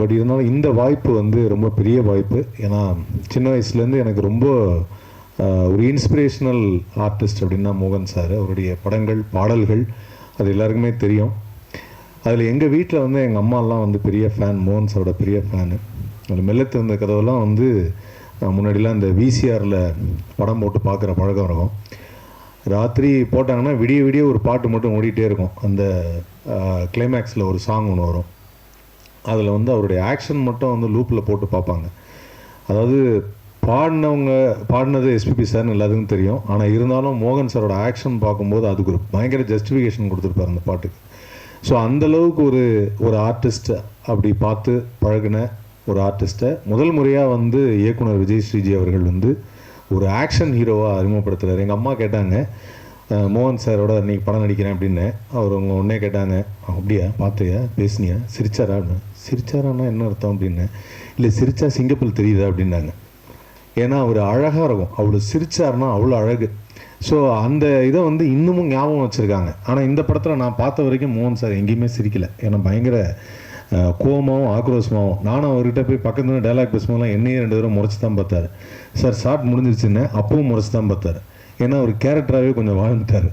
But இருந்தாலும் இந்த வாய்ப்பு வந்து ரொம்ப பெரிய வாய்ப்பு. ஏன்னா சின்ன வயசுலேருந்து எனக்கு ரொம்ப ஒரு இன்ஸ்பிரேஷனல் ஆர்டிஸ்ட் அப்படின்னா மோகன் சார். அவருடைய படங்கள், பாடல்கள் அது எல்லாருக்குமே தெரியும். அதில் எங்கள் வீட்டில் வந்து எங்கள் அம்மாலாம் வந்து பெரிய ஃபேன், மோகன் சாரோட பெரிய ஃபேனு. அதில் மெல்ல திறந்த கதவெல்லாம் வந்து முன்னாடிலாம் இந்த விசிஆரில் படம் போட்டு பார்க்குற பழக்கம் இருக்கும். ராத்திரி போட்டாங்கன்னா விடிய விடிய ஒரு பாட்டு மட்டும் ஓடிட்டே இருக்கும். அந்த கிளைமேக்ஸில் ஒரு சாங் ஒன்று வரும். அதில் வந்து அவருடைய ஆக்ஷன் மட்டும் வந்து லூப்பில் போட்டு பார்ப்பாங்க. அதாவது பாடினது எஸ்பிபி சார்னு எல்லாத்துக்கும் தெரியும். ஆனால் இருந்தாலும் மோகன் சாரோட ஆக்ஷன் பார்க்கும்போது அதுக்கு ஒரு பயங்கர ஜஸ்டிஃபிகேஷன் கொடுத்துருப்பார் அந்த பாட்டுக்கு. ஸோ அந்தளவுக்கு ஒரு ஆர்டிஸ்ட் அப்படி பார்த்து பழகின ஒரு ஆர்டிஸ்ட்டை முதல் முறையாக வந்து இயக்குனர் விஜய் ஸ்ரீஜி அவர்கள் வந்து ஒரு ஆக்ஷன் ஹீரோவாக அறிமுகப்படுத்துகிறார். எங்கள் அம்மா கேட்டாங்க, மோகன் சாரோட இன்றைக்கி படம் நடிக்கிறேன் அப்படின்னு. அவர் அவங்க உடனே கேட்டாங்க, அப்படியா, பார்த்தியா, பேசுனியா, சிரிச்சாரா அப்படின்னு. சிரிச்சாரான்னா என்ன அர்த்தம் அப்படின்னு. இல்லை, சிரிச்சா சிங்கப்பல் தெரியுதா அப்படின்னாங்க. ஏன்னா அவர் அழகாக இருக்கும், அவ்வளோ சிரிச்சாருன்னா அவ்வளோ அழகு. ஸோ அந்த இதை வந்து இன்னமும் ஞாபகம் வச்சுருக்காங்க. ஆனால் இந்த படத்தில் நான் பார்த்த வரைக்கும் மோகன் சார் எங்கேயுமே சிரிக்கலை. ஏன்னா பயங்கர கோவமாகவும் ஆக்ரோஷமாகவும். நானும் அவர்கிட்ட போய் பக்கத்துல டைலாக் பேசும்போதெல்லாம் என்னையே 2 தடவை முறைச்சி தான் பார்த்தாரு. சார் ஷார்ட் முடிஞ்சிருச்சுன்னு அப்பவும் முறைச்சி தான் பார்த்தாரு. ஏன்னா அவர் கேரக்டராகவே கொஞ்சம் வாழ்ந்துட்டார்.